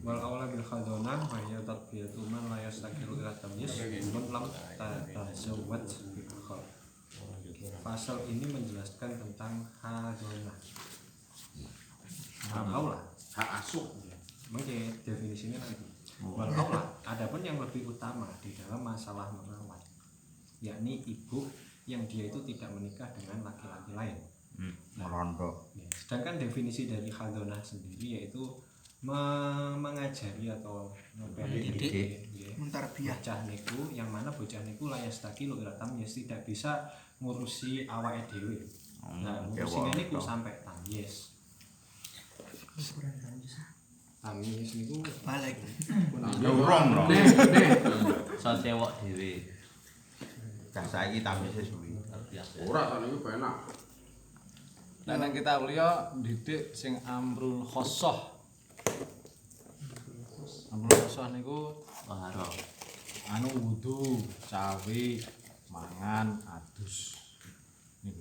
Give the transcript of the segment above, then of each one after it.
wal awla bil khadonah wa hiya tadbiyatu man la yastaqilu ila tamyiz lam tazawwad bi akhar. Pasal ini menjelaskan tentang khadonah. Wal awla hak asuh. Mungkin definisinya nanti. Wal awla adapun yang lebih utama di dalam masalah merawat, yakni ibu yang dia itu tidak menikah dengan laki-laki lain. Merondok. Ya, sedangkan definisi dari khadonah sendiri yaitu mengajari atau mendidik mentarbiyah bocah niku, yang mana bocah niku layastakilu ila tamyiz, tidak bisa ngurusi awake dhewe. Nah, ngurusi niku sampai tamyiz. Tamyiz niku balik Urung lho. So cewek dhewe. Dah saiki tamise suwi. Ora sakniki penak. Nah, nang kita kuliah didik sing amrul khosoh. Amrul khosoh niku Wahara. anu wudu, cawe, mangan, adus. Niku.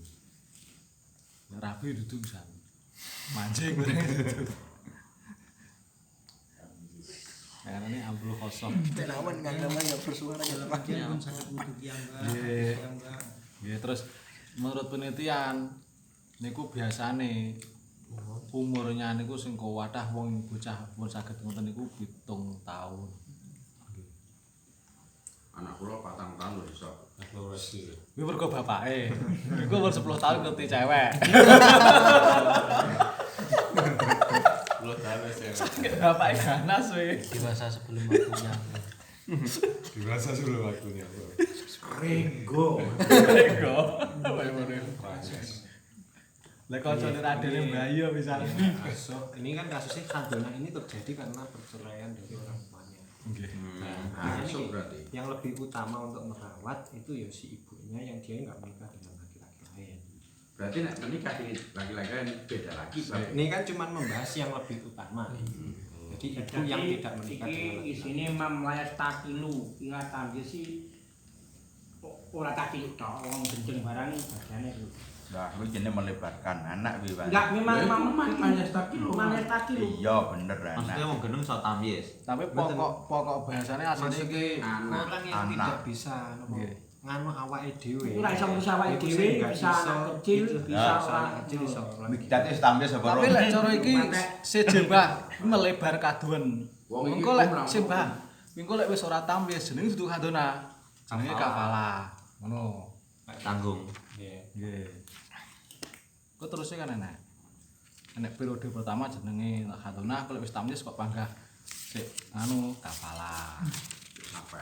Nek rabi duduk pisan. Mancing dudu. Karena ini amrul khosoh. relawan nggak namanya bersuara dalam bagian pun sangat butuh Nggih, terus menurut penelitian niku biasane umurnya niku sing kuwatah wong bocah pun saged ngoten niku 7 tahun. Anak kula 4 tahun wis iso. Kuwi mergo bapake. Iku umur 10 tahun ngerti cewek. Lu tahu sih. Bapake ganas we. Dewasa sebelum waktunya. Dirasa sebelum waktunya. Renggo. Ego. Lek kancane Raden Mbahyo misalnya. ini kan kasusnya khadonah ini terjadi karena perceraian dari orang tuanya. Nggih. Asuh berarti. Yang lebih utama untuk merawat itu ya si ibunya, yang dia nggak menikah dengan laki-laki lain. Berarti nek menikah di laki-laki kan beda lagi. Ini kan cuma membahas yang lebih utama. Jadi ibu yang tidak menikah dengan laki-laki. Isine mam layas takilu, ingat tamje sih ora takilu tok, wong gendeng barang bagiane lho. Nah, kuwi jenenge melebarkan anak kuwi, Pak. Enggak memang mam layas takilu. layas takilu. Iya, bener anak. Maksudnya wong gendeng iso tamyiz. Tapi pokok bahasane asline iki Anak. Orang yang Anak. tidak bisa nganu awake dhewe. Ora iso ngurus awake Itu dhewe, sing nggak bisa anak kecil, itu bisa anak kecil iso. Mikdate tampil sapa tapi lek cara iki sejembah melebar kaduan. Wong iki Mengko lek umrah. sembah, mengko lek wis ora tampil jenenge dudu kadona. Jenenge kafala. Ngono. Tanggung. Nggih. Kok terusnya kan enak. Enak periode pertama jenenge kadona, kok lek wis tampil kok panggah sik anu kafala. Apa?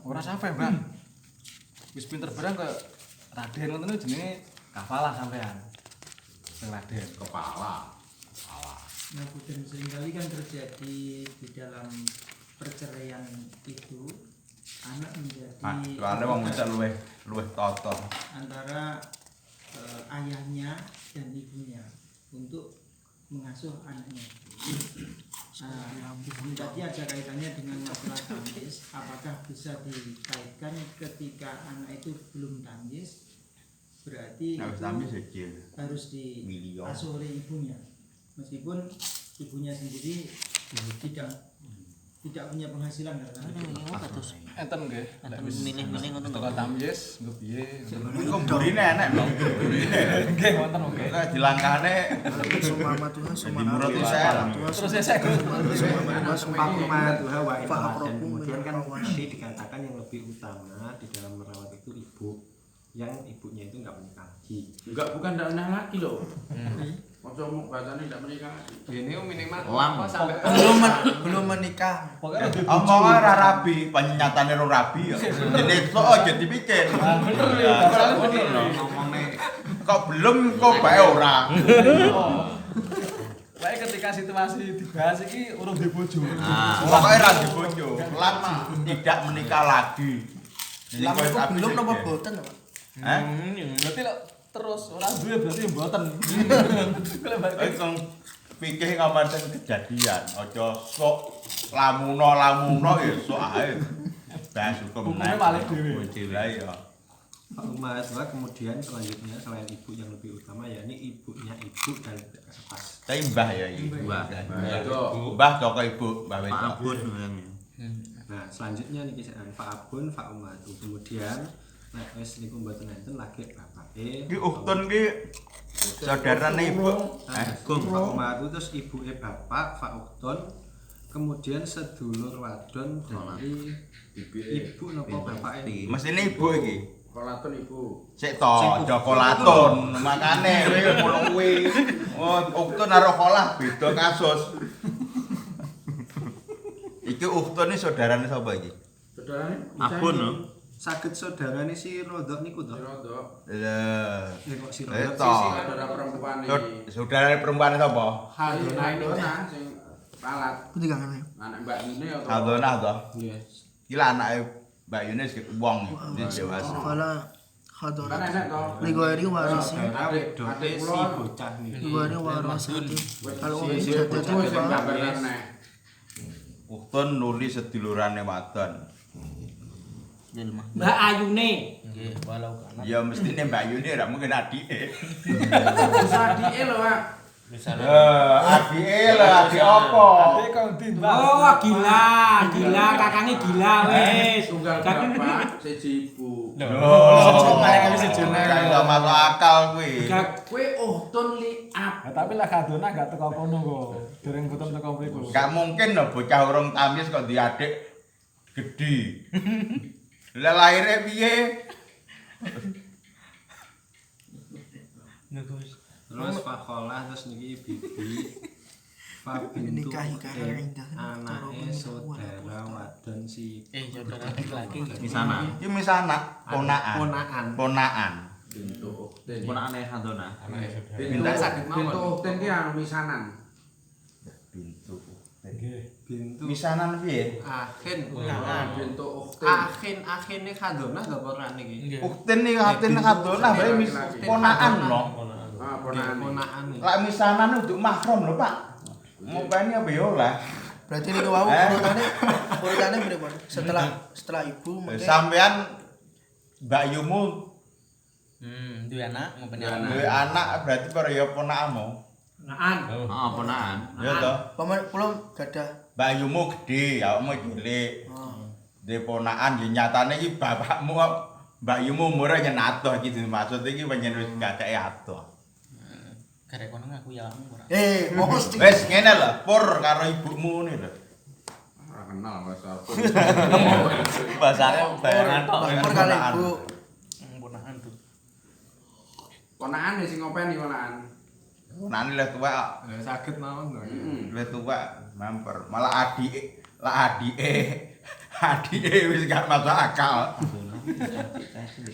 Ora sampe, Mbak. Wis pinter barang kok Raden ngoten niku jenenge kafala sampean. Sing Raden. Kepala. Nah, dan seringkali kan terjadi di dalam perceraian itu anak menjadi soalnya wong wedok luwih toto. antara ayahnya dan ibunya untuk mengasuh anaknya. Nah, tadi ada kaitannya dengan masalah tamyiz. Apakah bisa dikaitkan ketika anak itu belum tamyiz? Berarti Nek itu tampil sejil. harus diasuh oleh ibunya, meskipun ibunya sendiri tidak punya penghasilan karena Enten nggih. Lek wis Milih-milih ngono teko tamyiz nggo piye. Kok burine enek lho. Nggih wonten nggih. Nek dilangkahne sumama Tuhan dimuruti saya. Terus saya Kemudian kan tadi dikatakan yang lebih utama di dalam merawat itu ibu, yang ibunya itu nggak menikah lagi. Enggak, bukan ndak menikah lagi loh. Maksud mau bacane ndak menikah lagi. Ini minimal Lam. apa sampai belum menikah. pokoknya lebih Omongnya ora rabi, penyatane ora rabi ya. Dene kok aja dipikir. bener ya. Bener lho ngomongnya. Kok belum kok bae ora. Wae ketika situasi dibahas iki urung di bojo. Pokoknya ra dibojo. Lama tidak menikah lagi. Lama itu belum nopo boten, Pak? Hah? Berarti lek terus ora duwe berarti mboten. Kalau balik Iku pikir ngamanten kejadian, aja sok lamuno ya sok ae. Bahas hukum Hukumnya malih dhewe. Lah ya. Ummahatuha kemudian selanjutnya selain ibu yang lebih utama yakni ibunya ibu dan pas. Tapi mbah ya iki. Mbah. Mbah toko ibu, mbah Pak wedok. Abun namanya. Nah, selanjutnya niki fa'abun fa'ummatu. Kemudian nek wis niku mboten enten lagi bapake. Iki uktun ki saudarane ibu. Agung fa'ummatu terus ibuke bapak fa'uktun. Kemudian sedulur wadon dari ibu napa bapake. Mesine ibu iki. Kolatun ibu. Sik to, aja kolaton. Makane kowe ngono kuwi. Oh, uktun karo kolah beda kasus. Iki uktun iki saudarane sapa iki? Saudarane Abun no. Saged saudarane si Rodok niku to. Rodok. Lah, Kok si Rodok. Rodok sih Saudara perempuan saudarane perempuan sapa? Hadona sing palat. Kutikane. Anak Mbak Yune atau Aldona to. Nggih. Iki lah anake Mbak Yunis wong iki dewasa. Fala kan khadara. enak to. Ligori warisi. Saudara wedoke Adik si kula. bocah niku. Ligori warasati. Kalau Si- wong si jatuh bocah Wis jatuh gambaran nek. Uktun nuli sedulurane wadon. Mbak Ayune. Nggih, walau kana. Ya mestine Mbak Yuni ora mungkin adike. Wis adike lho, Pak. Adike lho, adik apa? Oh, gila kakangnya gila wis. Tunggal bapak, siji ibu. Kayak masuk akal kuwi. Kowe uhtun li'ab. Tapi lah kadona gak teko kono kok. Dereng boten teko mriku. Gak mungkin lho bocah urung tamis kok di adik gedhi. Lah lahirnya piye? Terus fakolah terus niki bibi Fabintu Nikahi karena indah. anake saudara wadon si Saudara laki di sana. Iki misana ponaan. Ponaan. Bintu ukhtin. Ponakane Hadona. Bintu sakit mawon. Bintu ukhtin ki anu misanan. Bintu. bintu Misanan piye? akhin Bintu ukhtin. akhine kadona gak ora niki Uktin iki hatin kadona bae ponaan lho. Ah, ponaan. ponakan Lek misanan untuk mahram lho, Pak. Ngopeni apa ya oleh? Berarti niku wau urutannya berapa? Setelah ibu mungkin Sampean Mbak Yumu Duwe anak ngopeni Anak. duwe anak berarti para ya ponakanmu. Naan. Oh, ponaan. Ya toh. paman kula gadah Mbak Yumu gede, awakmu cilik. Dhe ponakan ya nyatane iki bapakmu Mbak Yumu umure yen atuh iki maksud iki pancen wis kakeke atuh. Karek kono ngaku ya awakmu ora. mesti Wis ngene lho, pur karo ibumu ngene lho. Ora kenal Mas Arpo. Bahasane bayangan tok. Baper kali ibu Ponaan tuh. Ponaan sing ngopeni ponaan. Ponakane luwih tuwek kok. saged mawon lho Luwih tuwek memper. Malah adike wis gak masuk akal.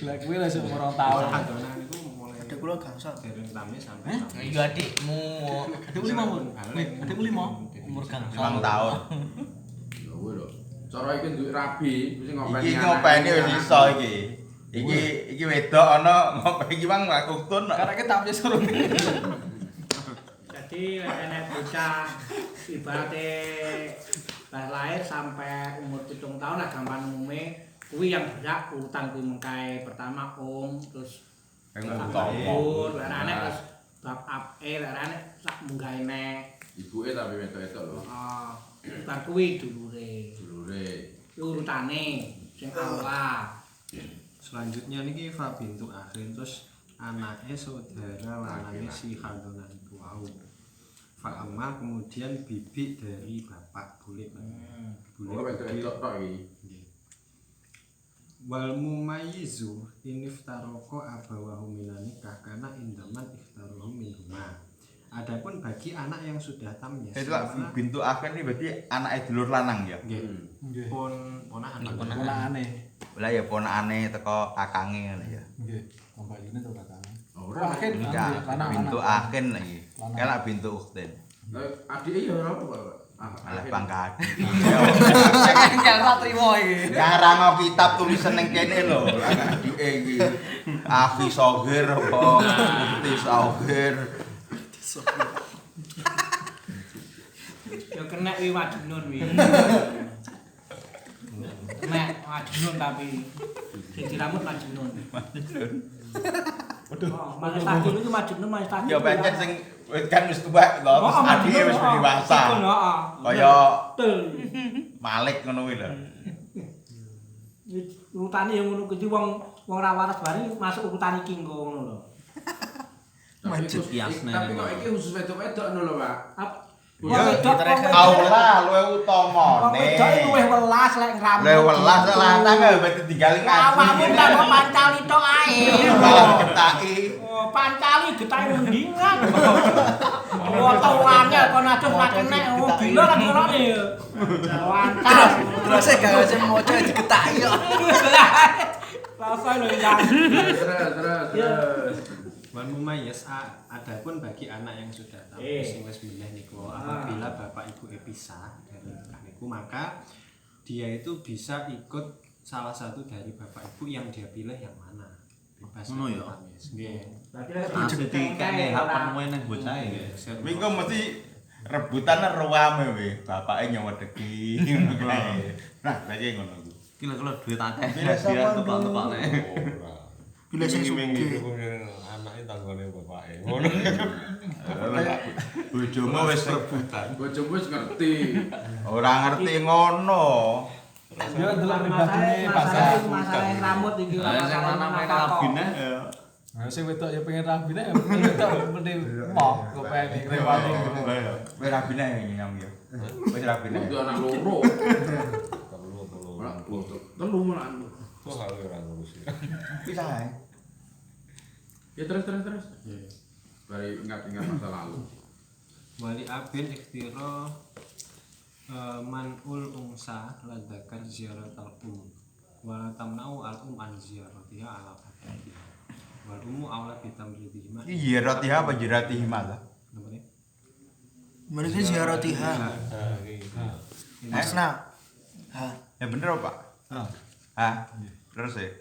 Lah kuwi lah sik umur 2 tahun. kadona niku mulai ada kula gangsal dereng tamis sampai Iya adikmu. Adikmu 5. Adikmu 5. Umur kang 5 tahun. Lho kuwi lho. Cara iki duwe rabi, mesti ngopeni. Iki ngopeni wis iso iki. Iki wedok ana ngopeni iki mang lakuktun. Karek tampil suruh. Jadi enek bocah ibaratnya pas lahir sampai umur 7 tahun lah gampang umume kuwi yang berak urutan kuwi mengkai pertama terus Abun, larane terus bab larane sak munggahne. Ibuke tapi wedok-wedok lho. Bar kuwi dulure. Dulure. Urutane sing awal. selanjutnya niki Fabintu akhin terus anake saudara lanange si kadona iku wau Fa'amma kemudian bibi dari bapak bule Ora wedok-wedok tok iki. wal mumayyizu iniftaroko abawahu minan nikah karena indaman iftaruhu minhuma. Adapun bagi anak yang sudah tamyiz Itu bintu akhir ini berarti anake dulur lanang ya. nggih ponakan Ponakane. Lah ya ponakane teko kakange ngono ya. Nggih. Mbak Yuni to kakane. Ora. Akhir Ya, bintu akhir iki. Kelak bintu uktin. Adike ya ora apa, Pak? Malah bangga adik. Engkel ra trimo iki. Ngarang kitab tulisan ning kene lho, adike iki. Akhi Sohir apa Ukti Sohir. Ya kena wi Madinun wi. Nek Majnun tapi sing dirambut Majnun. Oh, Mas Tagil itu Majnun, Mas Tagil. Ya pancen sing kan wis tuwek lho, terus adike wis dewasa. Kaya Malik ngono kuwi lho. Urutane yang ngono kuwi wong ra waras bareng masuk urutan iki engko ngono lho. Tapi kok iki khusus wedok-wedok ngono lho, Pak. Ya aula luwe utamane. Wedok luwih welas lek ngramu. Luwe welas lanang berarti tinggal ngaji. Awakmu tak kok pancali tok ae. Malah ketaki. Oh, pancali getake mendingan. Oh, tawangnya kon aduh ra kenek. Oh, gila kan ngelone. Wantas. Terus gak sing moco digetaki kok. Rasa lho ya. Terus. Wan mumayyiz adapun bagi anak yang sudah tahu sing wis milih niku apabila bapak ibu pisah dari nikah niku maka dia itu bisa ikut salah satu dari bapak ibu yang dia pilih yang mana. Bebas. Ngono ya. Nggih. Jadi kene hak penuhe nang bocah ya. Minggu mesti rebutan ruame we, bapake nyewedeki. Nah, lagi ngono ku. Kira-kira duit akeh dia tukang-tukane. Pilih sing sugih. Anake tanggane bapake. Ngono. Bojomu wis rebutan. Bojomu wis ngerti. Ora ngerti ngono. Dia delok pribadine masalah rambut iki ora Sing lanang pengen rabine ya. Nah, sing wedok ya pengen rabine ya wedok mesti moh kepeni rewati. Kowe rabine nyam ya. Wis rabine. Itu anak loro. Telu malah. Kok hal ora ngurusi. Bisa ae. Ya terus. Bari ingat-ingat masa lalu. Wali abin ikhtira manul unsa ladakar ziyaratal wala tamna'u al an ziyaratiha ala fatihah wal aula bitamridihima Iya ratiha apa jiratihi malah? Napa nih? Mereka ziaratiha. Asna. Ha. Ya bener Pak. Terus ya.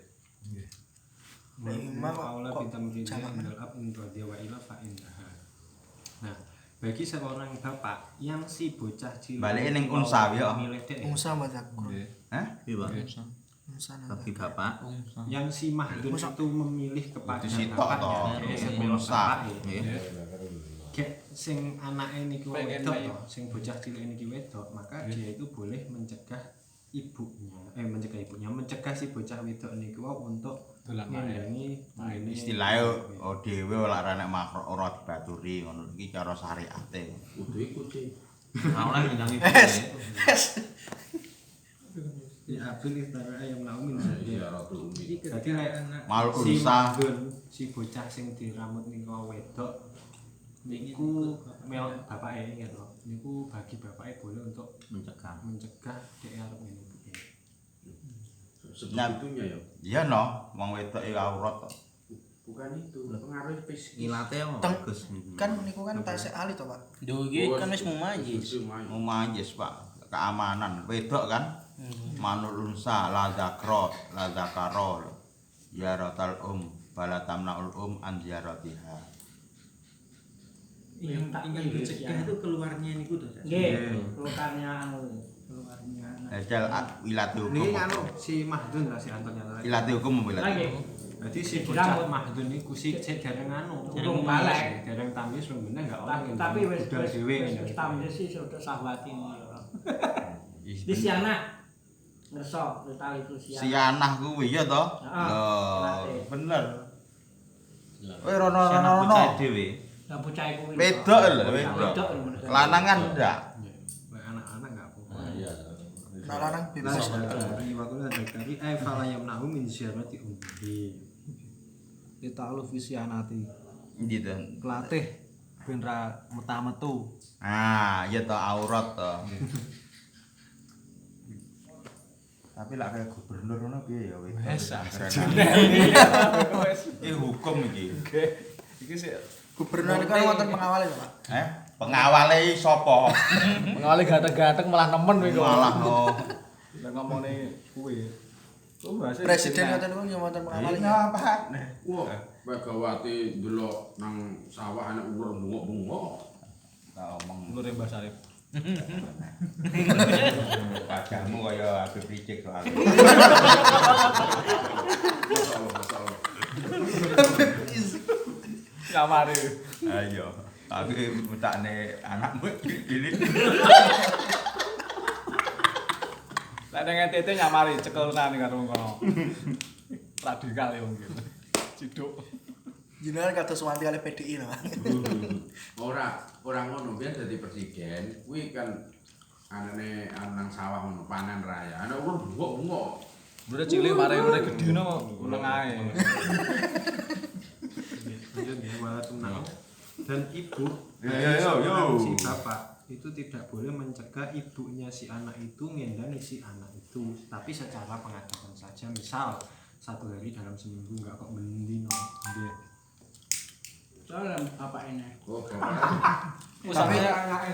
Lima kok aula kok bitamridihima jamak. minal ab in radhiya wa ila fa innaha. Nah, bagi seorang bapak yang si bocah cilik Balik ning unsa ya. milih dek Musa mazakur. Hah? Iya, Musa bagi bapak. yang si mahdun itu memilih kepada Di situ bapaknya toh, sing unsa. Gek sing anake niku wedok to, sing bocah cilik niki wedok, maka dia itu boleh mencegah mencegah si bocah wedok niku untuk ngendangi ngene Istilahnya dhewe ora nek makro ora dibaturi ngono iki cara syariate. Kudu ikut sih. Ora nyenangi. ya abil istara ayam naumin Iya, Ratu Umi. berarti nek Mal si unsa. mahdun si bocah sing dirambut niku wedok niku mel bapake gitu niku bagi bapake boleh untuk Mencegah. dek arep ngene iki. Sebegitunya ya. Iya no, wong wedok iki aurat to. Bukan itu, pengaruh psikis. Ilate bagus. Kan niku kan tasik ali to, Pak. Yo iki kan wis mumayyiz. Mumayyiz Pak, keamanan wedok kan. Manul unsa la zakrot, la zakarol. Ziyaratal bala tamnaul an ziyaratiha. Yang tak ingin dicegah itu keluarnya niku to. Nggih, keluarnya keluarnya. Ejal ilati hukum. Niki anu si mahdun lah si Anton nyata. Ilati hukum apa ilati? Lagi. Berarti si bocah mahdun niku si dereng anu, Urung balik. dereng tamyiz rung bener enggak Tapi wis udah dhewe wis tamyiz sih sudah sahwati ini. Di siana ngerso tali itu siana. Si anah kuwi ya to? Heeh. Bener. Kowe rono-rono. Dhewe. Lah bocah iku. Wedok lho, wedok. Lanang kan ndak. Lek anak-anak enggak apa-apa. Iya. Nah, lanang bebas. Dari waktu ada kali fala yamnahu min ziyarati ummi. Ditalu visi anati. Gitu. Pelatih ben ra metu. Ya to aurat to. Tapi lak kayak gubernur ngono piye ya wedok. Iki hukum iki. Iki sih Gubernur kan wonten pengawal ya, Pak. Pengawale sapa? pengawale gateng-gateng malah nemen kowe kok. Malah Lah ngomongane kuwi. Presiden wonten niku yang wonten pengawal. Iya, Pak. Wah, Megawati ndelok nang sawah ana uwer bungok-bungok. Tak omong. Lur Mbah Sarip. Wajahmu kaya Habib Rizik soalnya. Masalah. Nyamari. Ayo, tapi mutakne anakmu ini. Lek ning NTT nyamari cekelan karo kono. Radikal ya mungkin. Ciduk. Jenengan kados wanti kali PDI lho. Ora ngono biyen dadi presiden kuwi kan anane nang sawah ngono panen raya. Ana wong bungok-bungok. Udah cilik mare udah gede no uneng ae. Lanjut ya, wala tunang. Dan ibu Yo. si bapak itu tidak boleh mencegah ibunya si anak itu ngendangi si anak itu, tapi secara pengadaban saja. Misal 1 hari dalam seminggu enggak kok mendino. Nggih. Soalnya bapak ini. Oh, bapak. Tapi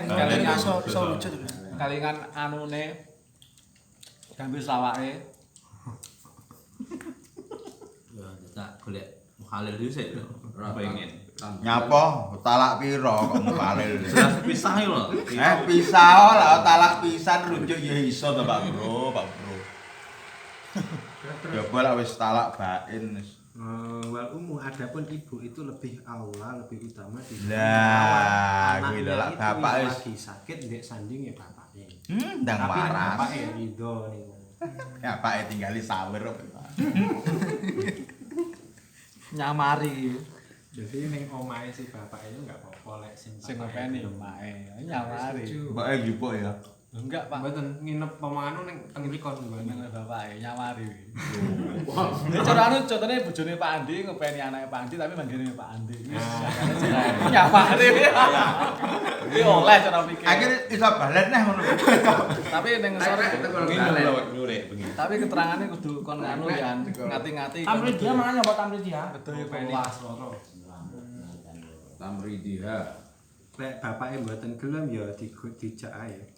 Kalingan iso lucu tuh. kalingan anune gambil sawake. Ya, tak golek mukhalil dhisik lho. Ora pengen. Nyapa talak piro kok mukhalil. Jelas pisah lho. Pisah lah talak pisan rujuk ya iso to Pak Bro. Coba lah wis talak bain wis. Wal umum adapun ibu itu lebih aula, lebih utama di Lah, kuwi lho lak bapak wis lagi sakit ndek sandinge bapaknya. ndang Tapi waras. bapaknya ridho niku. Ya Pak tinggali sawer. Nyamari. Jadi ning omahe si bapak itu enggak apa-apa lek Sing ngopeni mae. Nyamari. Mbake jupuk ya. Enggak, Pak. Mboten nginep pemanganu ning teng mriko Nang nggone. bapake nyamari. Nek cara anu contone bojone Pak Andi ngopeni anake Pak Andi tapi manggene Pak Andi. Nyamari. Iki oleh cara pikir. Akhir iso balen neh ngono. Tapi ning sore nyurek bengi. tapi keterangane kudu kon anu ya ngati-ngati. Tamri dia mana nyoba tamri dia? Betul Ngopeni kelas. loro. Tamridiha. Lek bapake mboten gelem ya dijak ae.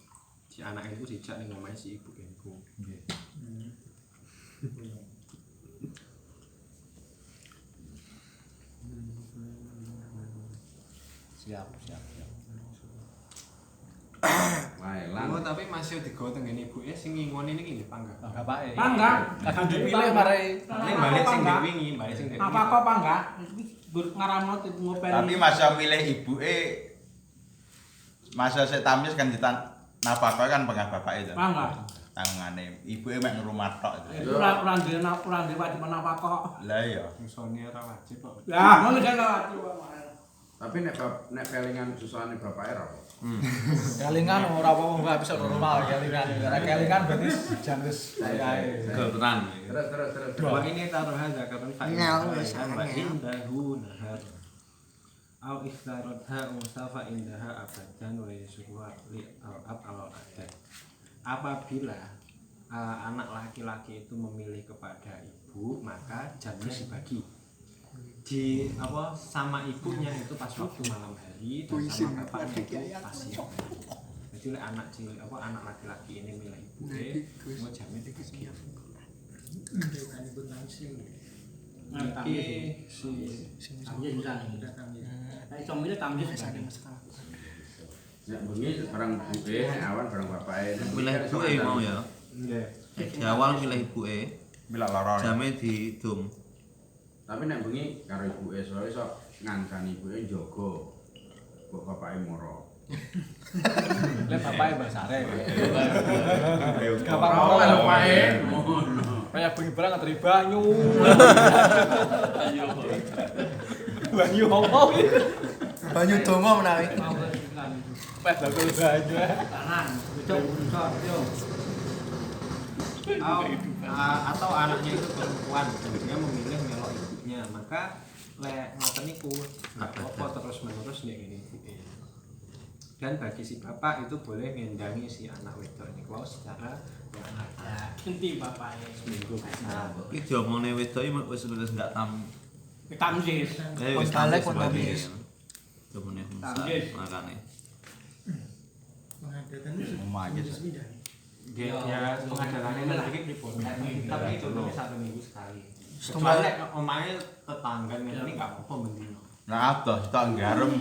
Si anak itu dijak ning omahe si ibu iku. Nggih. Siap. Wae Oh, lan. tapi masih digawa tenggene ibuke sing ngingoni niki nggih pangga. Bapake. Pangga. Kadang dipilih mare. Ning balik sing dek wingi, balik sing dek wingi. Apa-apa pangga? Ngaramno ngopeni. Tapi masa milih ibuke masa sik tamis kan ditan napako kan pengah bapak itu. Pangga. Tangane ibuke mek ngrumah tok itu. Ora ndek wajib menapa kok. Lah iya. Nusone ora wajib kok. Ya, ngono kan wajib. Tapi nek kelingan susahane bapake ra. Kelingan ora apa-apa enggak bisa normal kelingan. Karena kelingan berarti jan wis ae. Kebetulan. Terus. Wa ini taruh zakarun fa Nyal, inna wis wa angel. indahu nahar. Au ikhtaratha mustafa indaha abadan wa yasuwa li al-ab al-adad. Apabila anak laki-laki itu memilih kepada ibu, maka jamnya dibagi. Di apa sama ibunya itu pas waktu malam hari dan sama bapaknya itu pas siang. Jadi lek anak cilik apa anak laki-laki ini milih ibuke, semua jamnya dibagi. Iki si Tamri bisa. Nek iso milih tamri bisa. Nek bengi barang ibuke, nek awan barang bapake. Milih ibuke mau ya. nggih. Di awal milih ibuke, Milak lara. jame didum. Tapi nek bengi karo ibuke soalnya iso ngancani ibuke njaga. Kok bapake moro. Lek bapake basare. Ora oleh bapake. Kayak bengi barang ngateri banyu. Banyu apa? Banyu donga menawi. Pes bakul banyu. Kanan, cuk, yo. Atau anaknya itu perempuan dan dia memilih melok ibunya, maka lek ngoten niku nggak apa-apa terus menerus nek ngene ibuke. Dan bagi si bapak itu boleh ngendangi si anak wedok niku secara berkata Ganti bapake. seminggu bisa. Iki diomongne wedok iki wis enggak Tamsis. wis Balik, tamis pun berarti. tamis. Domone Tamis. makane. Pengadatannya Omah aja. sudah pindah. Ya pengadalannya lagi pripun. Tapi itu tuh 1 minggu sekali. Setunggal- Kecuali lek omahe tetangga ini enggak apa-apa mendino. Nah, adoh tok garam.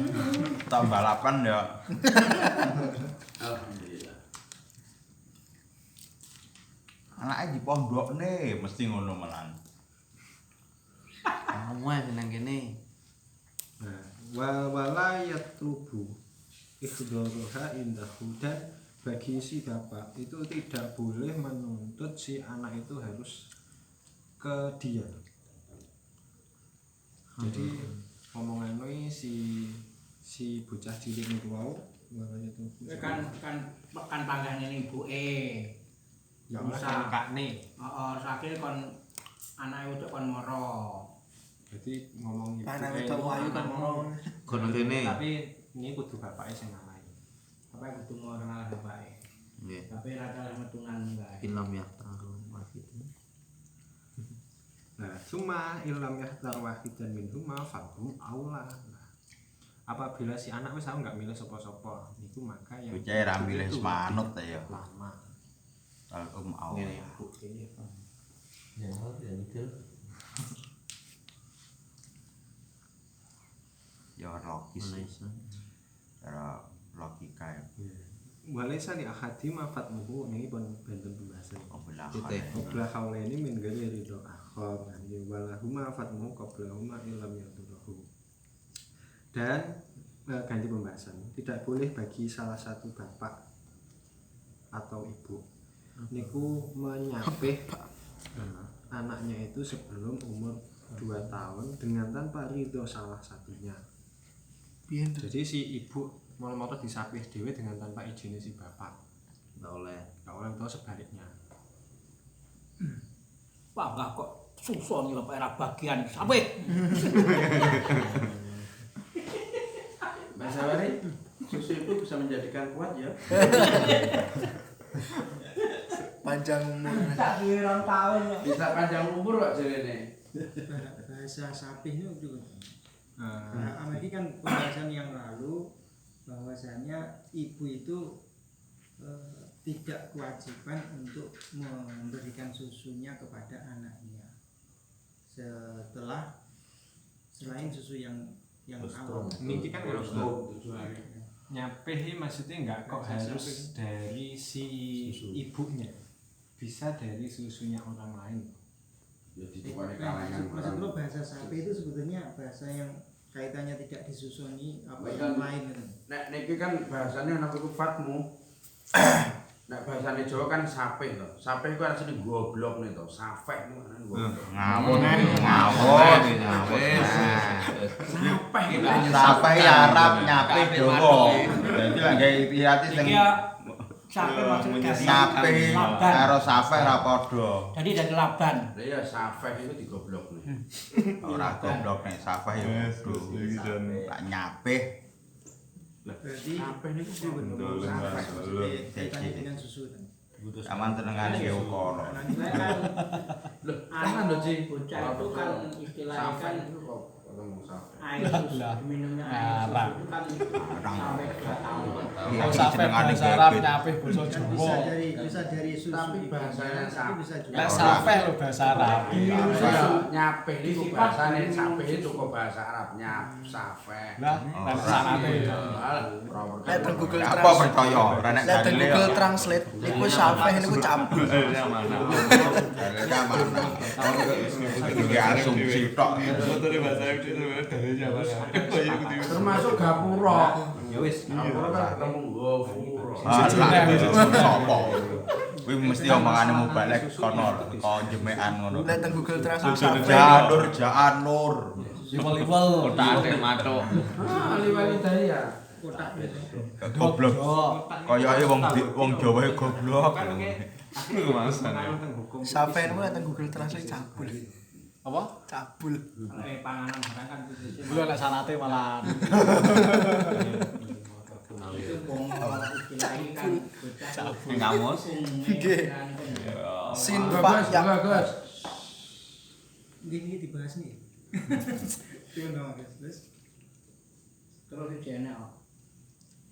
Tok balapan ya. Alhamdulillah. Anake dipondhokne mesti ngono menan. Kamu ae nang kene. Nah, wala yatlubu ikhdaruha indahu, dan bagi si bapak itu tidak boleh menuntut si anak itu harus ke dia. Jadi omongan si bocah cilik niku wau wala yatlubu. kan panggane ibuke. Ya Musa. kakne. Heeh, sakit kon anake wedok kon moro. Jadi ngomong Mana ibuke wedok itu ayu kan anak ngono. Kono kene. Tapi ini kudu bapake sing ngalahi. Apa kudu moro ngalah bapake. Nggih. Tapi ra kalah metunan bae. Ilham ya tahu wahid. Nah, cuma ilam yahtar wahidan minhuma fahum aula. Nah, apabila si anak wis tau enggak milih sapa-sapa, niku maka yang Bocah ra milih itu semanut ta ya. lama. Al aula. Ngene Bu kene. Ya, ya gitu. Ya logis. Malaysia. Cara logika ya. Walaysa li ahadi ma fatmuhu, ini pun benten pembahasan. Qabla Titik. Qabla haulaini min ghairi ridho akhar. Yani walahuma fatmuhu qablahuma illam yadurruhu. Dan ganti pembahasan. Tidak boleh bagi salah satu bapak atau ibu niku menyapih anaknya itu sebelum umur 2 tahun dengan tanpa ridho salah satunya. Piye to? Jadi si ibu mau disapih dewe dengan tanpa izin si bapak. Nggak oleh. Kalau orang tua sebaliknya. Wah, enggak kok susun lho era bagian sampe. Bahasa Bali, susu itu bisa menjadikan kuat ya. Panjang umur. Tak kira tahun. Bisa panjang umur kok jelene. Bahasa sapih itu nah, ini kan pembahasan yang lalu bahwasanya ibu itu tidak kewajiban untuk memberikan susunya kepada anaknya selain susu yang awal. Ini kan kalau nyapih ini maksudnya enggak kok harus dari si ibunya, bisa dari susunya orang lain. Jadi tukane kalangan Maksud orang. lo bahasa sapi itu sebetulnya bahasa yang kaitannya tidak disusuni apa Baik, yang kan. lain gitu. Nek niki kan bahasane ana iku fatmu. Nek bahasane Jawa kan sapeh to. Sapeh iku artine goblok nih to. Safeh niku kan goblok. Ngawur ngawur. Sapeh itu Sampai Arab nyape Jawa. Dadi lek gawe pirati sing Iki ya sampe maksudnya nyape laban. karo safe ra padha. Jadi dari laban. Lah ya safeh itu digoblok nih. Ora goblok nek safe ya kudu. Tak nyape Berarti Sapeh niku Ndoleng safeh. kaitannya dengan susu kan. aman tenengan ge ukara. Nah, nilai kan Loh, kan lho Ci. Bocah itu kan istilahnya Safeh kan itu kok ngomong safeh. air susu minumnya air susu itu kan sampai 2 tahun. Iya, Wong sampe jenengane bahasa Arab gebet. nyapih basa bisa Jawa. dari susu Tapi ibunya, bahasanya tapi sama. bisa juga. Lek sampe lho bahasa Arab. Susu nyapeh niku bahasane sapeh itu kok bahasa Arab nyap safeh. Lah, lan sanate. Lihat di Google Apa Translate. percaya ora nek Lihat di dalile Google Translate. Iku sampai niku cabul. dalile mana. Iki asumsi tok. Termasuk gapura. Ya wis, gapura kan ketemu gofura. Sopo? Kuwi mesti omongane mubalek kono kok jemekan ngono. Lihat di Google Translate sampai. Janur janur. Liwel-liwel. Ah, liwali daya. Kotak gitu. Goblok. Kayake wong Jawa e goblok. Iku hukum. Sampai niku lihat di Google Translate cabul. Apa? Cabul. Panganan barang kan itu Lho nek sanate malah wong istilahnya kan bocah ngamus. Nggih. Sin Bagus, Pak ya. bagus. Ini dibahas nih. Itu dong guys. terus dijene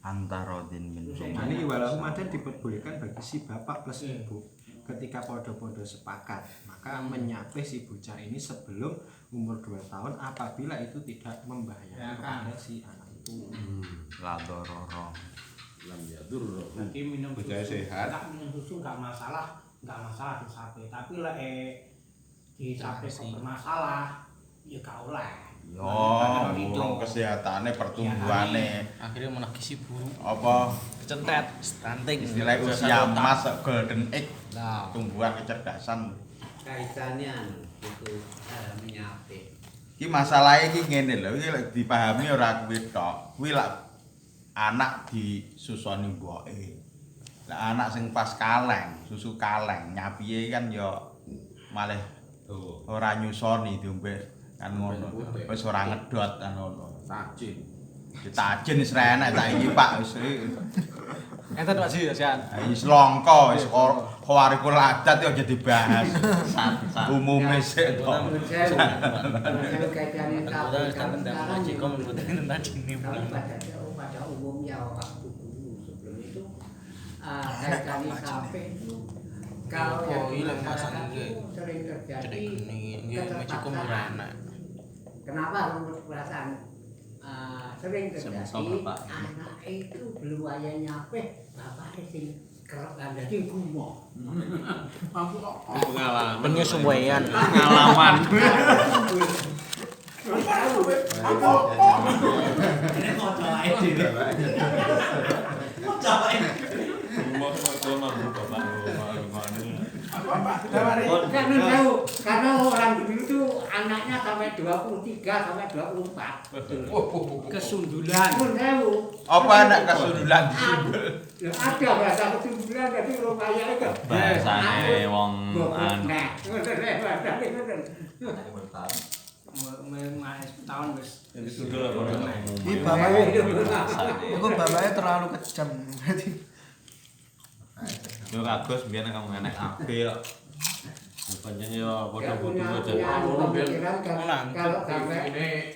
Antarodin min. Nah, ini walau madan diperbolehkan bagi si bapak plus ibu ketika podo-podo sepakat, maka menyapih si bocah ini sebelum umur 2 tahun apabila itu tidak membahayakan kepada si anak itu. La dororo. Lam yadur. berarti minum Bocah susu sehat. enggak minum susu enggak masalah enggak masalah disape, tapi lek disape kok bermasalah ya gak oleh. Yo, urung kesehatane pertumbuhane. Akhirnya menagih buruk. Apa Kecentet, stunting. istilah usia emas golden age, Nah, tumbuhan kecerdasan. Kaitannya itu menyape. Iki masalahe iki ngene lho, iki lek dipahami ora kuwi tok. Kuwi lak anak disusoni mboke. Lah anak sing pas kaleng, susu kaleng, nyapiye kan ya malih ora nyusoni diombe kan ngono. Wis ora ngedot kan ngono. Sajin. Ditajin wis ra enak saiki Pak wis. Enten Pak Ji, Sian. Wis langka wis khawarikul adat ya aja dibahas. Umume sik tok. Kalau kaitannya Kita sekarang tentang Jikom tentang ini. kalau pada umumnya orang dulu sebelum itu kaitannya sampai itu kalau yang di masyarakat itu sering terjadi keterpaksaan. Kenapa menurut perasaan sering terjadi anak itu belum ayah nyampe bapak sing kerap jadi gumoh. Pengalaman. Penyesuaian. Pengalaman. Karena orang dulu itu anaknya sampai 23 sampai 24. Kesundulan. Apa anak kesundulan disundul? Ada bahasa kesundulan jadi rupanya itu. Bahasane wong Nah, tahun wis. Jadi sundul apa? Ini bapaknya terlalu kejam berarti. Yo Agus biyen kamu enek apil. Pancen yo padha butuh punya aja. pemikiran kalau sampai Ini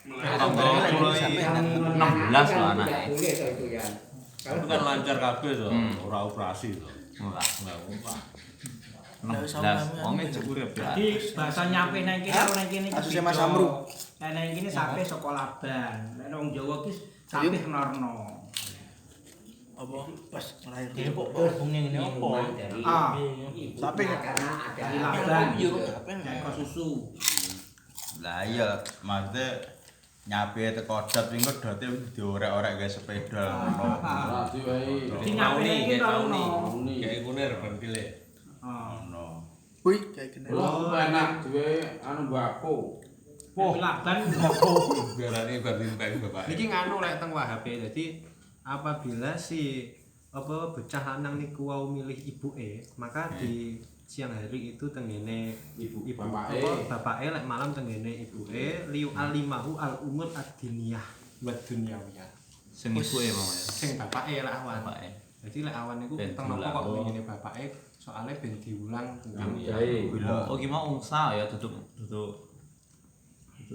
16 loh anak. boleh itu ya. Itu kan lancar kabeh to, ora operasi to. Enggak apa. 16 wong urip ya. Jadi bahasa nyampe nang kene karo nang kene iki. Kasusnya Mas beda. Amru. Lah nang kene sape saka Laban. Nek wong Jawa ki sape Norno. Apa pas lahir Ini kok hubungnya ini apa? Tapi karena ada Dari Laban. Nek kok susu. Lah iya maksudnya nyapi teko dot engko dote diorek-orek gawe sepeda ngono. ora diwai. Jadi nyampe nang kene Norno. Kayak kunir ben pilih. Ngono. Wih, kayak gini. Lho enak duwe anu mbako. Wah, Laban Biarane banding bapak. Niki nganu lek teng WHP. Jadi apabila si apa bocah lanang niku wau milih ibuke, maka di siang hari itu tenggene Ibu bapake bapake lek malam tenggene ibuke liu alimahu al umur ad-diniyah wa dunyawiyah. Sing ibuke mau ya. Sing bapake lek awan. Bapake. Jadi lek awan niku Ben teng napa kok diulang. ngene bapake soalnya ben diulang tentang Oh gimana ungsa ya duduk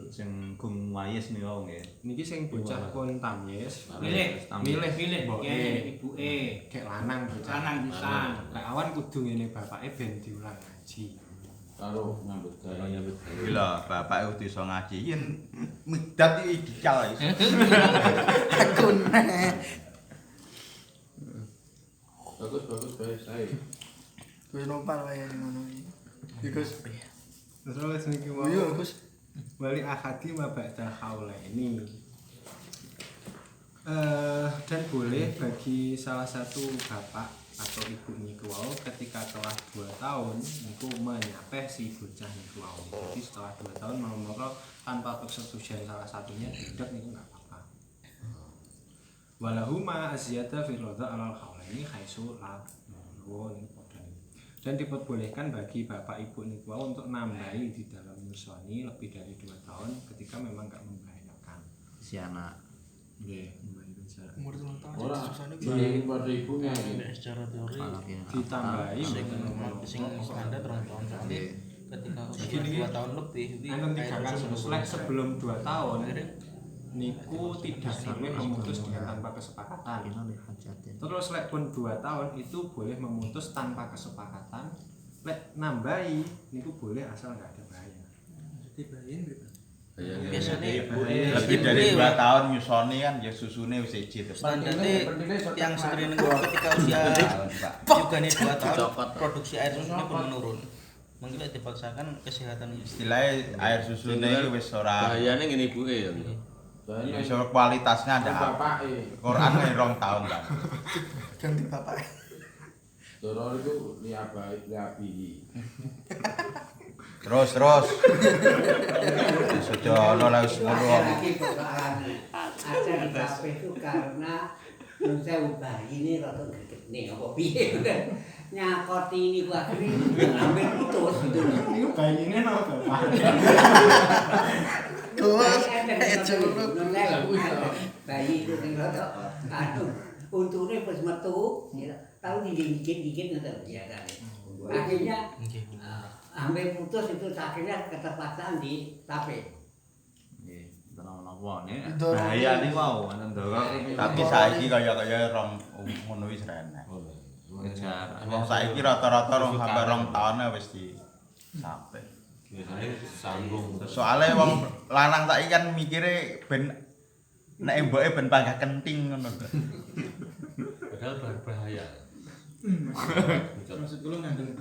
sing gung wayes nih wong ya. niki sing bocah pun tamyiz milih mboke ngene ibuke. kek lanang bocah Lanang pisan. lek awan kudu ngene bapake ben diulang ngaji. Karo nyambut gawe. Gila, bapak itu iso ngaji. Yen midat iki ideal iso. Akun. Bagus baik saya. Wis nopal wae ngono iki. Gus. Terus niki mau Iya, Gus. wali ahadi mabada haulaini. Dan boleh bagi salah satu bapak atau ibu niku wau ketika telah 2 tahun niku menyapeh si bocah niku wau. Jadi setelah 2 tahun mau tanpa persetujuan salah satunya tidak niku enggak apa-apa. Walahuma asyada fi radha alal haulaini haitsu la dan diperbolehkan bagi bapak ibu niku wau untuk nambahi di dalam nyusoni lebih dari 2 tahun ketika memang enggak membahayakan. Si anak. Nggih, membahayakan secara Umur 2 tahun Ora susahnya bagi pada ibunya. Secara teori ditambahi sing standar 2 tahun soalnya ketika usia 2 tahun lebih Enten tiga kasus lek sebelum 2 tahun niku tidak boleh memutus dengan tanpa kesepakatan. Terus lek pun 2 tahun itu boleh memutus tanpa kesepakatan. Lek nambahi niku boleh asal nggak ada bahaya. Jadi bayin gitu. Biasanya lebih dari 2 tahun nyusoni kan ya susune wis siji terus. standarnya yang screening ketika usia juga nih 2 tahun produksi air susunya pun menurun. Mungkin dipaksakan kesehatan Istilahnya air susune iki wis ora Bahayane ngene ibuke ya. wis ora kualitasnya ada. Bapake. Quran 2 tahun kan. Ganti bapak. Doror itu liabi. Terus. Sejono lah wis ngono. Lagi persoalan ada di kafe itu karena menurut saya bayi ini rada greget nih apa piye kan nyakoti ini gua akhirnya hampir putus gitu. Ini bayinya nama bapak. Bayi itu yang rada untungnya pas metu tahu dikit ngoten ya kan. Akhirnya hampir putus itu akhirnya keterpaksaan di tape. Nggih, napa nih. Bahaya nih wau Tapi saiki kaya ngono wis renek. Wong saiki rata-rata sampai 2 tahun wis di sampe. Biasane sambung. Soale wong lanang saiki kan mikire ben nek emboke ben panggah kenting ngono. Padahal berbahaya. Maksud kula ngandung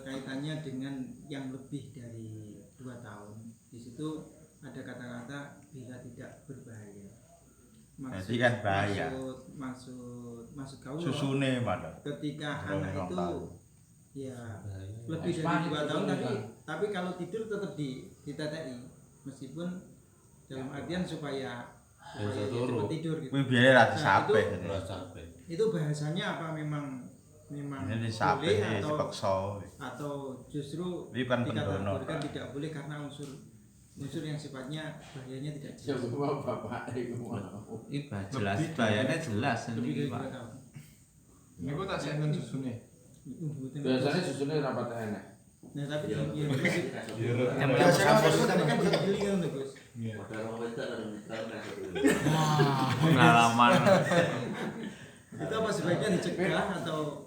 kaitannya dengan yang lebih dari 2 tahun. Di situ ada kata-kata bila tidak berbahaya. Jadi kan bahaya. Maksud kau Susune malah. ketika anak itu ya lebih dari 2 tahun tapi kalau tidur tetap ditetei meskipun dalam artian supaya cepat tidur gitu. Kuwi biyen ra disape. Itu bahasanya apa memang ini disape atau justru kan dikategorikan tidak boleh karena unsur yang sifatnya bahayanya tidak jelas. Coba bapak iku mau. Jelas bahayanya jelas Lebih dari ini, 2 Pak. tahun. Niku tak senen susune. Biasanya susunya rapat enak. Nah tapi Biasanya kan giling kan Gus. Pengalaman. Itu apa sebaiknya dicegah atau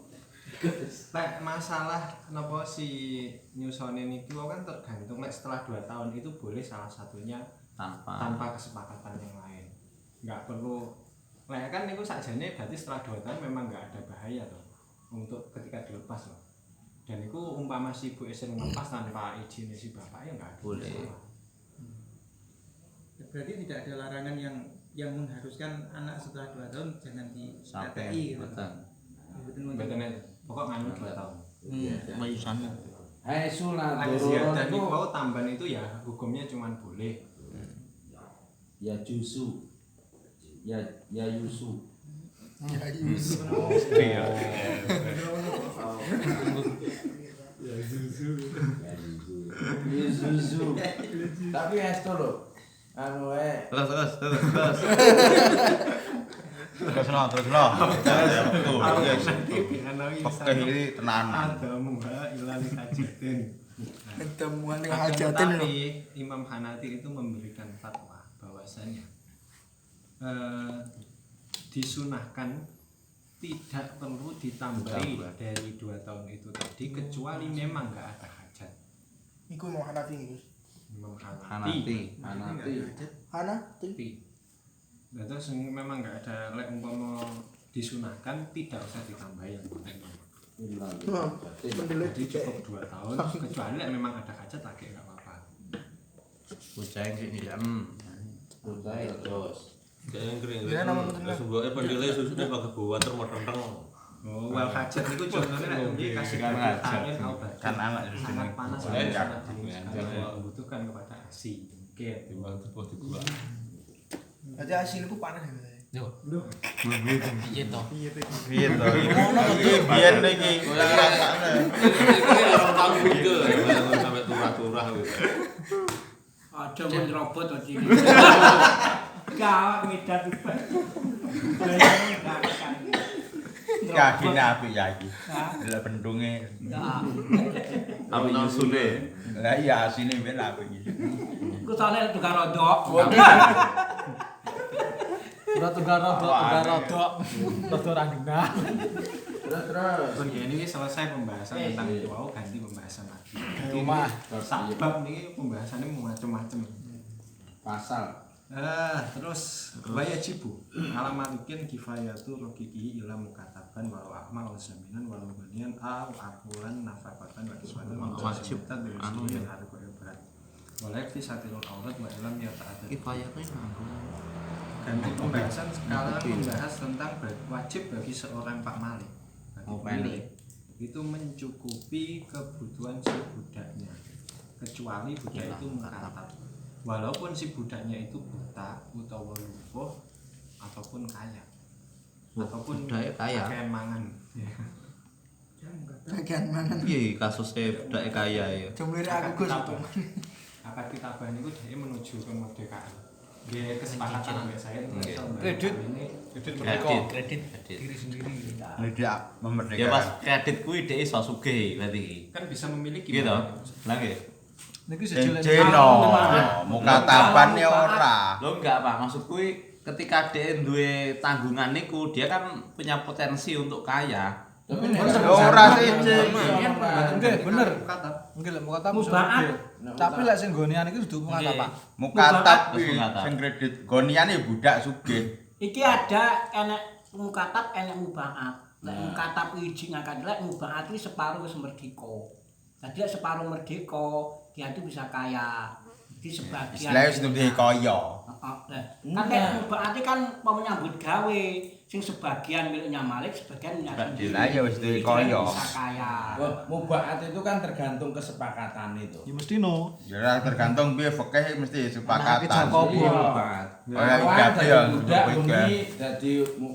Lek masalah napa si nyusone niku kan tergantung lek setelah 2 tahun itu boleh salah satunya tanpa kesepakatan yang lain. Enggak perlu lek kan niku sakjane berarti setelah 2 tahun memang enggak ada bahaya toh untuk ketika dilepas loh. Dan itu umpama si ibu sing ngelepas tanpa izin si bapak ya enggak ada. Boleh. berarti tidak ada larangan yang mengharuskan anak setelah 2 tahun jangan di-TTI gitu. Betul. Pokok nganu 2 tahun. Mayusan. Hai sunat Dan itu tambahan itu ya hukumnya cuma boleh. Ya jusu. Ya yusu. Ya Yusuf. Yusu. Tapi esto lho. Anu Terus no. Pekeh iki tenanan. Adamu ilal hajidin. Ketemuan dengan hajatin lho. Imam Hanafi itu memberikan fatwa bahwasanya disunahkan tidak perlu ditambahi dari 2 tahun itu tadi kecuali memang nggak ada hajat. Iku mau Hanafi Gus. Imam Hanafi. Nah, terus memang nggak ada lek umpama disunahkan tidak usah ditambahi yang penting. Jadi cukup 2 tahun kecuali lek memang ada hajat lagi nggak apa-apa. Bocah sih tidak. Bocah terus. Kayak kering. Ya nama betul. Sebuah pendile susunya pakai bawa termotong. Oh, wal hajat itu contohnya lek dia kasih angin Kan anak sangat panas Boleh, sangat dingin sekali membutuhkan kepada ASI. Oke, Timbang tepuk di gua. Berarti hasil itu panas ya. Yo. Iya toh. Piye to? Iki biyen iki. Rasane. Orang tahu video sampai turah-turah gitu. Aja mun robot to iki. Gawat ngedat ubah. Kagine apik ya iki. Lek bendunge. Tapi nyusule. Lah iya asine ben apik iki. Ku soalnya tukang rodok. Ora tegar rodok. Rodok ra genah. Terus. Oke, ini selesai pembahasan tentang itu. Ganti pembahasan lagi. Rumah. Sabab ini pembahasannya macam-macam. pasal. Terus wayajibu alamatikin kifayatu rokiki ila mukataban walau akmal walau zaminan walau banian akulan nafakatan wa kiswatan wajib anu ya walau satirul aurat wa ilam ya ta'adad kifayatnya ganti pembahasan sekarang membahas tentang wajib bagi seorang Pak Malik itu mencukupi kebutuhan si budaknya kecuali budak itu mukatab walaupun si budaknya itu buta utawa lumpuh ataupun kaya ataupun pakaian mangan Bagian mana? iya kasusnya budak kaya ya Jumlir aku Gus. akad kitabah niku dhek menuju kemerdekaan nggih kesepakatan ambek saya kredit diri sendiri Tidak ya memerdekakan. pas kredit kuwi dhek iso sugih berarti kan bisa memiliki gitu lah nggih niki Ceno, mukataban ya ora. lo enggak Pak maksud kuwi ketika dia duwe tanggungan niku dia kan punya potensi untuk kaya Tapi Ora siji. nggih bener mukatab nggih lek mukatab tapi lek sing gonian iki kudu mukatab Pak Mukatab Terus kuwi mukatab. sing kredit goniane budak sugih. Iki ada enek mukatab enek mubaat. Lek mukatab iki ngakad lek mubaat iki separuh wis merdeka. Jadi lek separuh merdeka dia itu bisa kaya. Jadi sebagian Istilahnya wis duwe kaya. Kan lek mubaat kan mau menyambut gawe sing sebagian miliknya Malik, sebagian miliknya sendiri. Lah ya wis duwe kaya. Bisa kaya. mubaat itu kan tergantung kesepakatan itu. ya mesti no Ya tergantung piye fikih mesti sepakatan. Jakob. Mubaat. Kaya ibadah ya budak fikih. bengi dadi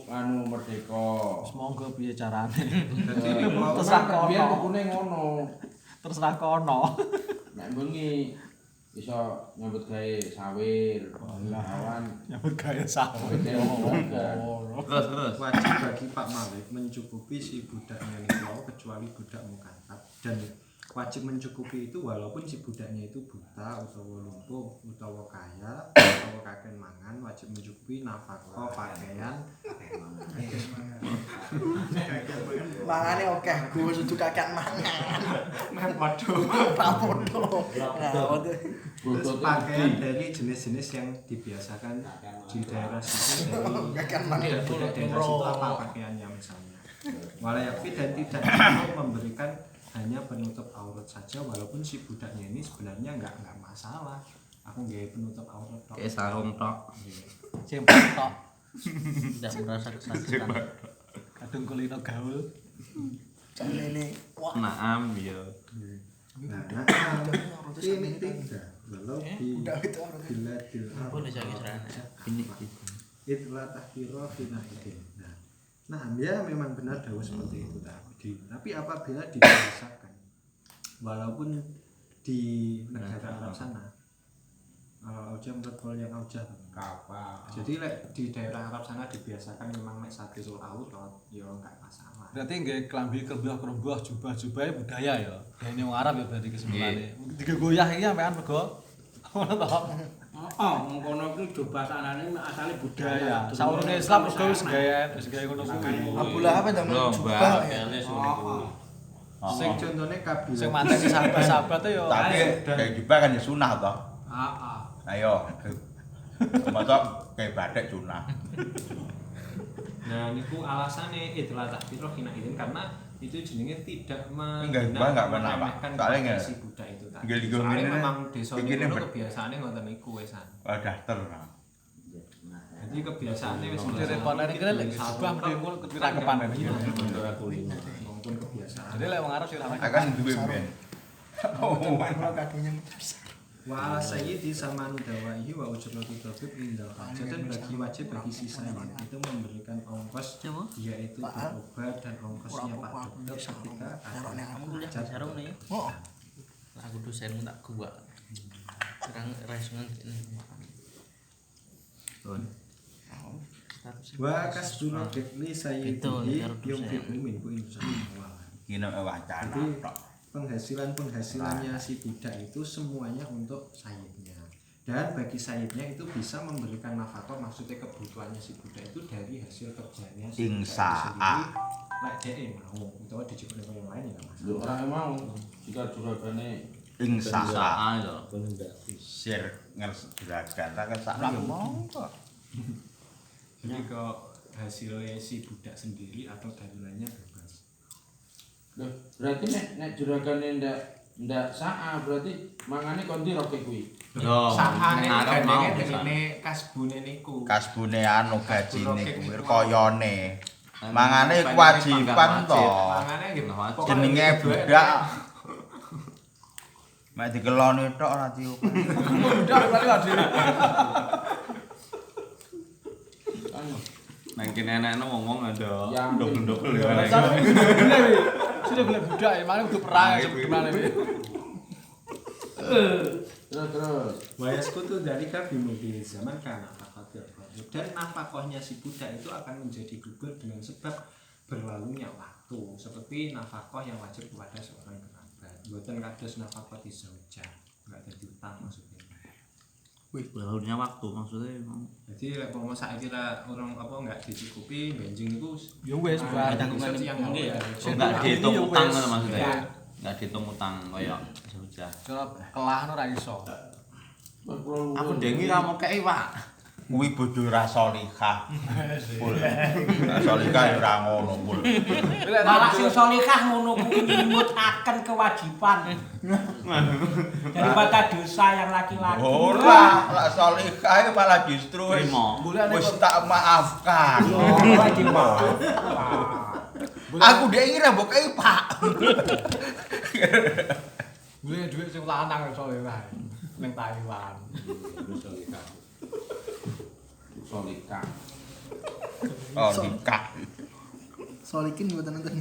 anu merdeka. semoga piye carane Terserah biyen kukune ngono. terserah kono Nek bengi iso nyambut gawe sawir, lawan nyambut gaya sawit terus wajib bagi Pak Malik mencukupi si budaknya niku kecuali budak mukatab dan wajib mencukupi itu walaupun si budaknya itu buta utawa lumpuh utawa kaya utawa kakek mangan wajib mencukupi nafkah pakaian Mangane oke Gus untuk kakek mangan. waduh Papodo. terus pakaian dari jenis-jenis yang dibiasakan di daerah situ dari daerah situ apa pakaiannya misalnya walayakfi dan tidak perlu memberikan hanya penutup aurat saja walaupun si budaknya ini sebenarnya nggak masalah aku nggak penutup aurat tok kayak sarung tok cempet tok tidak merasa kesakitan kadung kulino gaul Jalene. naam ya nah ini tiga walau di Udah itu orang. bila boleh saya ini itulah tahkiro finahidin nah ya memang benar dawuh seperti itu tapi apabila dibiasakan walaupun di negara Arab sana aujah menurut yang aujah kapal. jadi di daerah Arab sana dibiasakan memang mek satirul aurat ya enggak masalah berarti nggih klambi kerbuah jubah-jubah budaya ya ini wong Arab ya berarti kesimpulannya digoyah iki sampean mergo ngono to ngono kuwi coba sanane asale budaya. budaya saurune Islam mergo wis gawe ngono kuwi Abu Lahab ndang jubah ya. sing contone kabilah sing mateni sahabat-sahabat ya Tapi kayak jubah kan ya sunah toh. Ayo. Mosok kayak badak sunah. nah niku alasane itulah takfirah hinaidin karena itu jenenge tidak Enggak pernah, Pak. Soalnya enggak. si budak itu tadi Tinggal di soalnya Gomine, memang desa bikinnya niku ber- kebiasaane ngoten niku wesan Daftar. jadi kebiasaane wis Jadi repotane iki lek jubah mesti ngono ketirakepan iki maupun kebiasaan jadi lek wong Arab sih Akan duwe ben. Kalau kadonya wa sayyidi samanu dawaihi wa ujratu tabib indal hajat dan wajib bagi sisanya itu memberikan ongkos yaitu berobat dan ongkosnya Pak Dokter ketika ada hajat sarung nih Oh. aku dosen tak gua sekarang res ngene wa kasdul li sayyidihi yung min ku insyaallah Kina wacana tok. penghasilannya si budak itu semuanya untuk sayyidnya dan bagi sayyidnya itu bisa memberikan nafkah maksudnya kebutuhannya si budak itu dari hasil kerjanya si budak itu sendiri lek dhek mau utawa dijupuk yang lain ya Mas Lho ora mau jika juragane ing sa'a lho. sir ngerjakan tak kesana yo monggo. Jadi kok hasilnya si budak sendiri atau dari lainnya bebas. Loh, berarti nek juragane ndak sa'a berarti mangane konti roke kuwi. Sakane gandenge dene kasbune niku. Kasbune anu gajine kuwi koyone. Mangane kewajiban to. Mangane nggih Jenenge budak. Mek dikeloni tok ora diup. Budak berarti adine. Nang kene enak ngomong ada Yang ndok-ndok Sudah bener budak ya, mana udah perang gimana ini. terus. Wayasku tuh dari kabimudi zaman kana fakir. Dan nafkahnya si budak itu akan menjadi gugur dengan sebab berlalunya waktu, seperti nafkah yang wajib kepada seorang kerabat. Mboten kados nafkah di zaujah, enggak ada utang maksudnya. Wih, berlalunya waktu maksudnya. Jadi lek pomo saiki ra urung apa enggak dicukupi benjing niku Ya wis tanggungan yang nggih. ya. Enggak dihitung utang ngono maksudnya. Enggak dihitung utang kaya zaujah. Kelah ora iso. Aku ndengi ra mau kei, Pak. Kuwi bojo ra salihah. Pul. Salihah ya ora ngono, Pul. Malah sing salihah ngono kuwi nyimutaken kewajiban. Daripada dosa yang laki-laki. Ora, lak salihah malah justru wis tak maafkan. Aku dhek iki ra mbok kei, Pak. Gue duit sing lanang iso wae ning Taiwan. Solika. Oh, nikah. Solikin mboten nonton.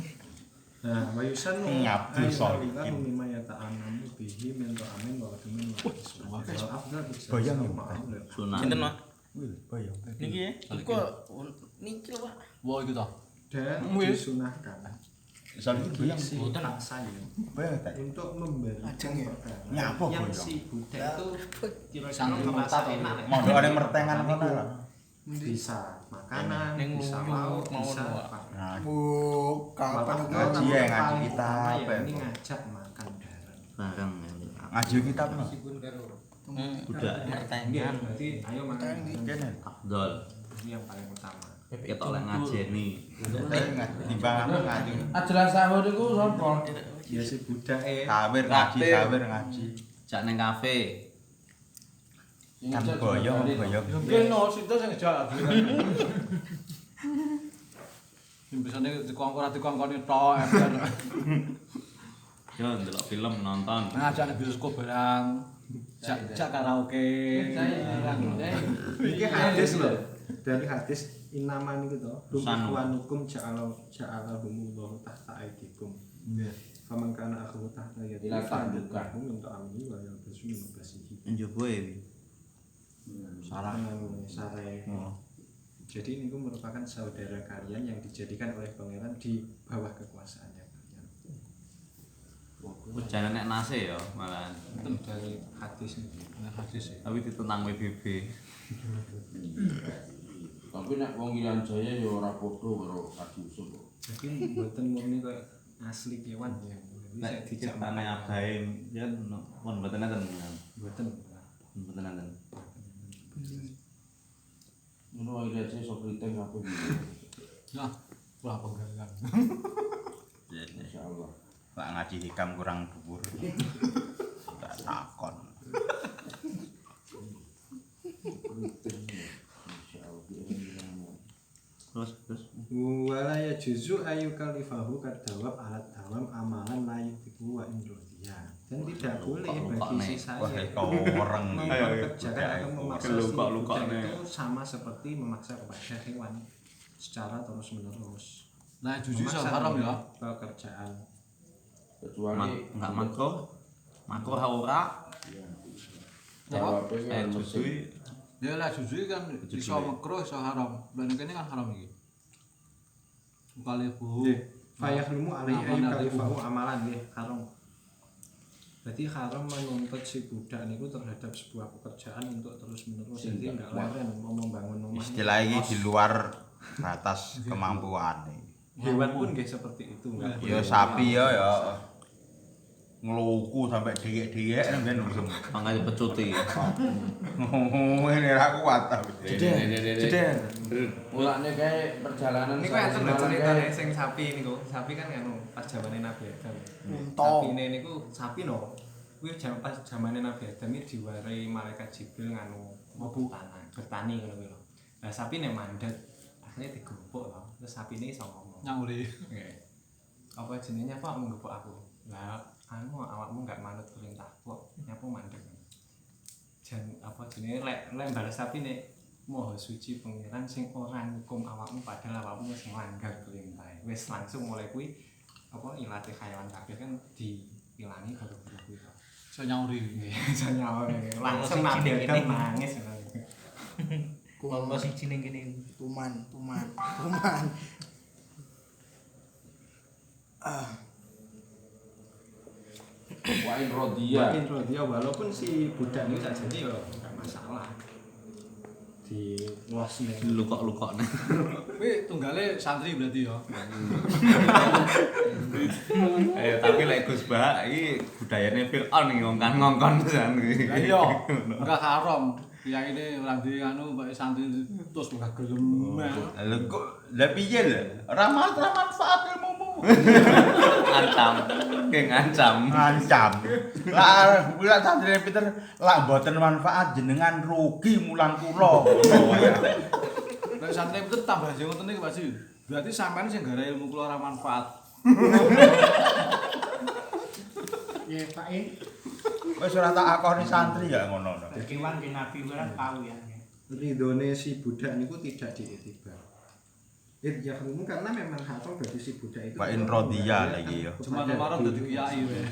Nah, wayusan Ngabdi solikin. mimma yata'anamu bihi min ta'amin wa qadumin wa afdal Bayang ya, Sunah. Sinten, Pak? Wih, bayang. Niki ya. Kok niki lho, Pak. Wah, iku to. dan disunahkan Soalnya bayang si Boten. paksa ya bayang tak. untuk memberikan Ajeng ya? perkara Nyapa, yang Boyong? si budak itu kira-kira Sanggup merasa mata, enak Mondok ada mertengan kono lah. bisa makanan, Ning bisa lunyu, lauk, mau bisa ngono, apa. Nah, Bu, kapan Bapak itu? ngaji ya, ngaji paling kita utama apa ya ya, ini Bu? ngajak makan bareng. Bareng. ngaji kita apa? Meskipun karo Budak Nggih, mertengan. berarti ayo makan bareng. Kene. Afdol. Ini yang paling utama. Ketok lek ngajeni. Timbangan ngaji. Ajaran sahur iku sapa? Ya si budake Kawir ngaji, kawir ngaji. Jak ning kafe. Kan boyong, boyong. Mungkin no situ sing ngejak. Sing bisane dikongkon-dikongkoni tok ember. Yo ndelok film nonton. Ngajak ning bioskop barang. Jak karaoke. iki hadis lho. Dari hadis inaman itu toh, Sanu. rumahwanukum ja'alahumullahu tahta aidikum. Faman kana akhu tahta yadihi Ila ta'duka. fa'dukahu min ta'amihi wa yalbasu min basihi. Njobo e. Salah. Sarai. Jadi ini merupakan saudara kalian yang dijadikan oleh pangeran di bawah kekuasaannya kalian. Jangan nek nase ya malah. Itu dari hadis ini. Tapi ditentang PBB. Tapi nek wong Irian Jaya ya ora padha karo Haji Yusuf. Jadi mboten murni kok asli kewan ya. Nek diceritane abahe ya pun mboten enten. Mboten. Mboten enten. Ngono wae Irian Jaya sok kriting apa iki. Nah, wah penggalan. Masyaallah. Pak ngaji hikam kurang dhuwur. Tak takon. Terus Wala ya juzu ayu kalifahu kadawab alat dawam amalan layu tiku wa indrodia. Dan tidak boleh bagi si Wah, saya kau orang memperkerjakan atau memaksa si Luka-luka budak nih. itu sama seperti memaksa kepada hewan secara terus menerus. Nah, jujur iso haram ya. Pekerjaan. Kecuali enggak makro. Makro ora. jawabe Jujur. Ya lah jujur kan iso makruh iso haram. Lah nek kene kan haram iki. Kali bu. Fayahlumu alaihi ayu Amanah kalifahu amalan nggih haram. Berarti haram menuntut si budak niku terhadap sebuah pekerjaan untuk terus menerus jadi enggak leren mau membangun rumah. Istilah ini di luar batas kemampuan. Hewan pun nggih seperti itu enggak. Ya sapi ya ngeluku sampai diyek-diyek nang ben usum. Mangga dipecuti. Ngene ra kuat ta. Jeder. Mulane kae perjalanan Niku enten lho ceritane sing sapi niku. Sapi kan anu pas zamane Nabi Adam. Sapine niku sapi no. Kuwi pas zamane Nabi Adam iki diwarai malaikat Jibril nganu bertani ngono kuwi lho. Lah sapine mandhet akhirnya digempuk lho. Terus sapine iso ngomong. Nyauri. Nggih. Apa jenenge kok menggempuk aku? Lah anu awakmu enggak manut perintahku nyapu mandek. Jan apa jenenge lek balas sapine Maha suci pengiran sing ora ngukum awakmu padahal awakmu wis nglanggar perintah. Wis langsung mulai kuwi apa ilate hayawan kabeh kan diilangi gara-gara kuwi. Iso nyauri. Iso nyauri. Langsung Nabi Adam nangis. Kuwi siji ning kene. Kuman. Wain rodia. Makin dia walaupun si budak ini sajane ya enggak masalah. Di los ning Lukok-lukokne. Kuwi tunggale santri berarti ya. Tapi lek Gus Bah iki budayane Fir'aun iki ngongkon pisan iki. Lah iya, enggak haram. Kiyaine ora duwe anu mbak santri terus enggak gelem. Lha kok lha piye lho? Ra manfaat ilmumu. Ngancam. Lah kuwi santri Peter lak mboten manfaat jenengan rugi mulang kula. Nek santri itu tambah sing ngoten iki Pak Ji. Berarti sampean sing gara ilmu kula ora manfaat. Ya Pak In. Wis ora tak akoni santri ya ngono. Kewan di Nabi kan tahu ya. ridhone si budak niku tidak diitibar. Yahrumu karena memang haram bagi si budak itu. Wa in radiya lagi ya. Cuma marah dadi kiai wae.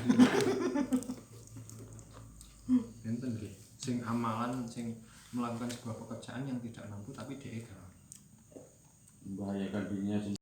Enten nggih. Sing amalan sing melakukan sebuah pekerjaan yang tidak mampu tapi dia gawe. Membahayakan dirinya sendiri.